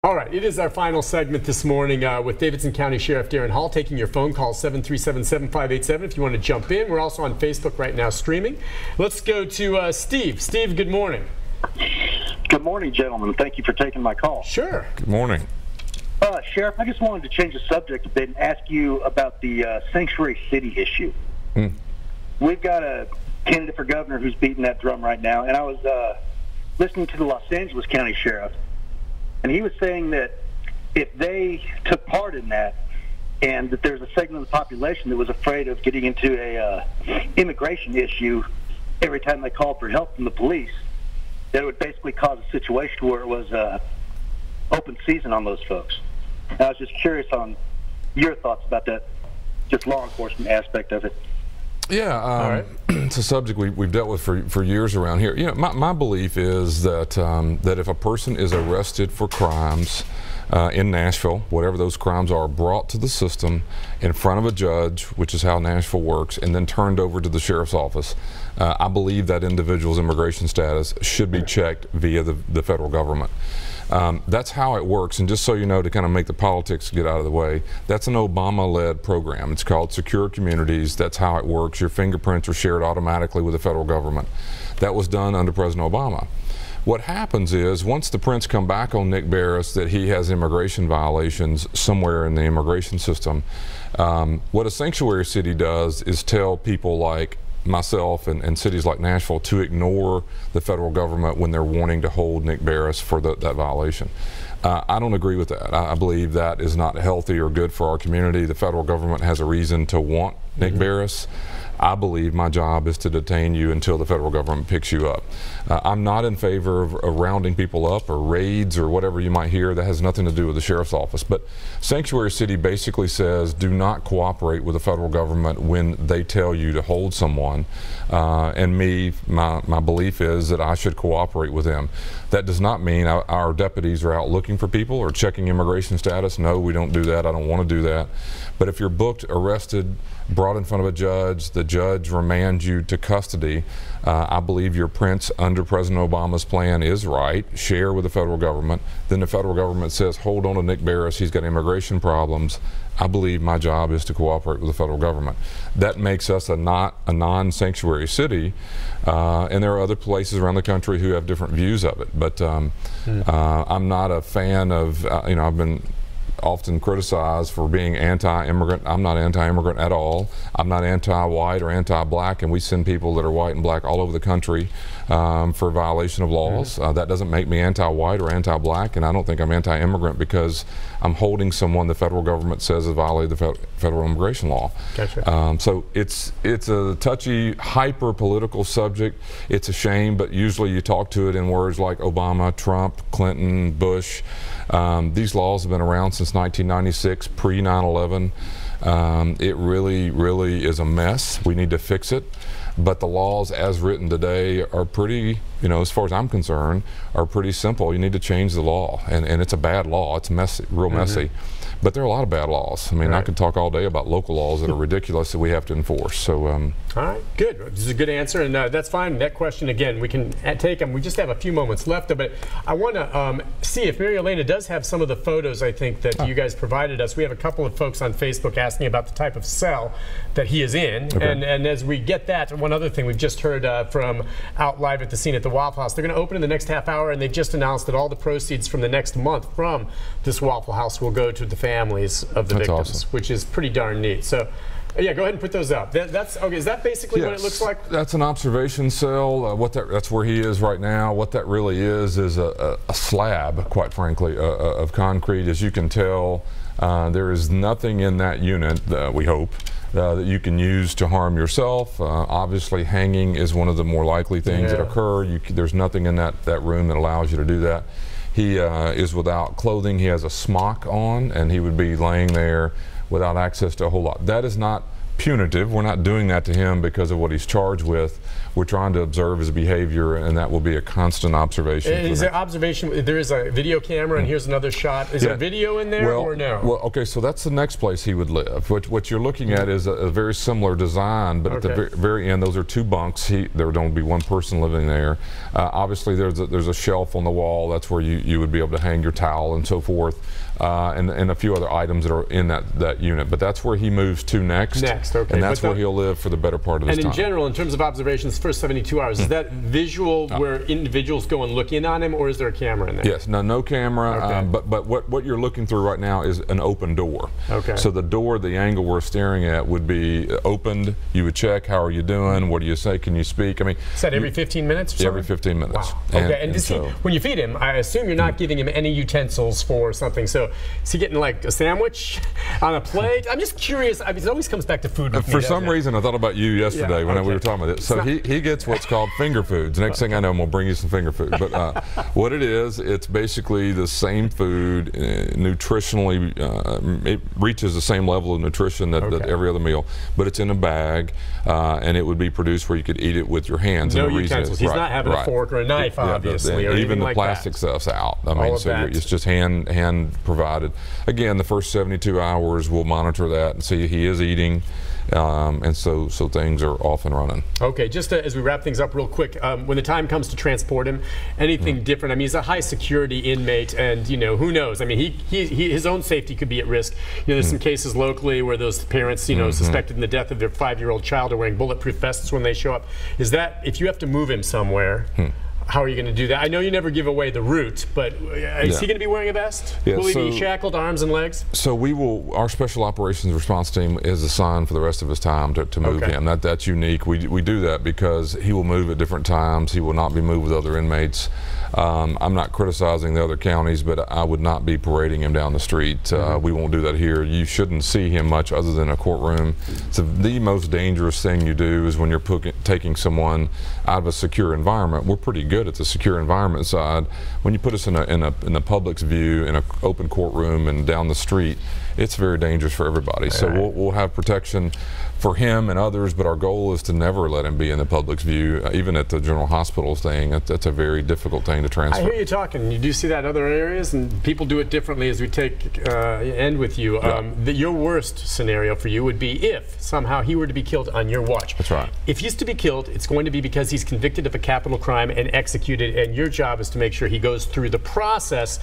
All right, it is our final segment this morning with Davidson County Sheriff Daron Hall, taking your phone call 737-7587 if you want to jump in. We're also on Facebook right now streaming. Let's go to Steve. Steve, good morning. Good morning, gentlemen. Thank you for taking my call. Sure. Good morning. Sheriff, I just wanted to change the subject a bit and ask you about the sanctuary city issue. We've got a candidate for governor who's beating that drum right now, and I was listening to the Los Angeles County Sheriff, and he was saying that if they took part in that, and that there's a segment of the population that was afraid of getting into a immigration issue every time they called for help from the police, that it would basically cause a situation where it was open season on those folks. And I was just curious on your thoughts about that, just law enforcement aspect of it. Yeah, it's a subject we've dealt with for years around here. You know, my belief is that that if a person is arrested for crimes in Nashville, whatever those crimes are, brought to the system in front of a judge, which is how Nashville works, and then turned over to the sheriff's office, I believe that individual's immigration status should be checked via the federal government. That's how it works, and just so you know, to kind of make the politics get out of the way, that's an Obama-led program. It's called Secure Communities. That's how it works. Your fingerprints are shared automatically with the federal government. That was done under President Obama. What happens is, once the prints come back on Nick Beres that he has immigration violations somewhere in the immigration system, what a sanctuary city does is tell people like myself and cities like Nashville to ignore the federal government when they're wanting to hold Nick Beres for that violation. I don't agree with that. I believe that is not healthy or good for our community. The federal government has a reason to want Nick Beres. I believe my job is to detain you until the federal government picks you up. I'm not in favor of rounding people up or raids or whatever you might hear. That has nothing to do with the sheriff's office. But Sanctuary City basically says do not cooperate with the federal government when they tell you to hold someone. And my belief is that I should cooperate with them. That does not mean our deputies are out looking for people or checking immigration status. No, we don't do that. I don't want to do that. But if you're booked, arrested, brought in front of a judge, the judge remands you to custody, I believe your prints under President Obama's plan is right, share with the federal government. Then the federal government says, hold on to Nick Beres, he's got immigration problems. I believe my job is to cooperate with the federal government. That makes us a non-sanctuary city, and there are other places around the country who have different views of it. But I'm not a fan of, you know, I've been often criticized for being anti-immigrant. I'm not anti-immigrant at all. I'm not anti-white or anti-black, and we send people that are white and black all over the country for violation of laws. That doesn't make me anti-white or anti-black, and I don't think I'm anti-immigrant because I'm holding someone the federal government says has violated the federal immigration law. Gotcha. So it's a touchy, hyper-political subject. It's a shame, but usually you talk to it in words like Obama, Trump, Clinton, Bush. These laws have been around since 1996, pre-9/11. It really is a mess. We need to fix it. But the laws as written today are pretty, you know, as far as I'm concerned, are pretty simple. You need to change the law, and it's a bad law. It's messy, real messy. But there are a lot of bad laws. I mean, I could talk all day about local laws that are ridiculous that we have to enforce. So, all right, good. This is a good answer, and that's fine. That question, again, we can take them. We just have a few moments left, but I want to see if Mary Elena does have some of the photos, I think, that you guys provided us. We have a couple of folks on Facebook asking about the type of cell that he is in, and as we get that, one other thing we've just heard from out live at the scene at the Waffle House, they're going to open in the next half hour, and they just announced that all the proceeds from the next month from this Waffle House will go to the families of the victims, awesome. Which is pretty darn neat. So, yeah, go ahead and put those up. That's okay. Is that basically what it looks like? That's an observation cell. That's where he is right now. What that really is a slab, quite frankly, of concrete. As you can tell, there is nothing in that unit, we hope, that you can use to harm yourself. Obviously, hanging is one of the more likely things that occur. There's nothing in that room that allows you to do that. He is without clothing. He has a smock on, and he would be laying there without access to a whole lot. That is not punitive. We're not doing that to him because of what he's charged with. We're trying to observe his behavior, and that will be a constant observation. Is there observation? There is a video camera, and here's another shot. Is there video in there or no? Well, okay, so that's the next place he would live. What you're looking at is a very similar design, but at the very end, those are 2 bunks. There would only be 1 person living there. Obviously, there's a shelf on the wall. That's where you would be able to hang your towel and so forth, and a few other items that are in that unit. But that's where he moves to next. Okay. And that's where he'll live for the better part of his time. And in general, in terms of observations, first 72 hours, is that visual where individuals go and look in on him, or is there a camera in there? Yes, no camera, but what you're looking through right now is an open door. Okay. So the door, the angle we're staring at would be opened. You would check, how are you doing? What do you say? Can you speak? I mean, is that every 15 minutes or something? Every 15 minutes. Wow. Okay, and so, when you feed him, I assume you're not giving him any utensils for something. So is he getting like a sandwich on a plate? I'm just curious. I mean, it always comes back to food with me, For some reason, I thought about you yesterday when we were talking about it. So he gets what's called finger foods. Next thing I know, I'm going to bring you some finger food. But what it is, it's basically the same food, nutritionally, it reaches the same level of nutrition that every other meal, but it's in a bag, and it would be produced where you could eat it with your hands. No utensils. He's not having a fork or a knife, obviously, or even the like plastic stuff's out. I mean, so it's just hand provided. Again, the first 72 hours, we'll monitor that and see he is eating. And so things are off and running. Okay, just as we wrap things up real quick, when the time comes to transport him, anything different? I mean, he's a high security inmate, and who knows? I mean, his own safety could be at risk. There's some cases locally where those parents, suspected in the death of their 5-year-old child are wearing bulletproof vests when they show up. Is that, if you have to move him somewhere, how are you going to do that? I know you never give away the route, but is he going to be wearing a vest? Will he be shackled arms and legs? So we will. Our special operations response team is assigned for the rest of his time to move him. That's unique. We do that because he will move at different times. He will not be moved with other inmates. I'm not criticizing the other counties, but I would not be parading him down the street. We won't do that here. You shouldn't see him much other than a courtroom. So the most dangerous thing you do is when you're taking someone out of a secure environment. We're pretty good at the secure environment side. When you put us in the public's view in an open courtroom and down the street, it's very dangerous for everybody. So we'll have protection for him and others, but our goal is to never let him be in the public's view, even at the General Hospital thing. That's a very difficult thing to transfer. I hear you talking. You do see that in other areas, and people do it differently as we end with you. Your worst scenario for you would be if somehow he were to be killed on your watch. That's right. If he's to be killed, it's going to be because he's convicted of a capital crime and executed, and your job is to make sure he goes through the process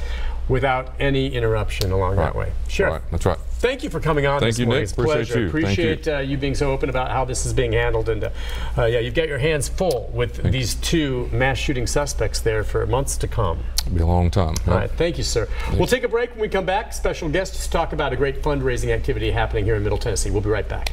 without any interruption along that way. Sure. That's right. Thank you for coming on this morning. Nick. Appreciate you. Appreciate you being so open about how this is being handled. And you've got your hands full with these 2 mass shooting suspects there for months to come. It'll be a long time. All right. Thank you, sir. We'll take a break. When we come back, special guests to talk about a great fundraising activity happening here in Middle Tennessee. We'll be right back.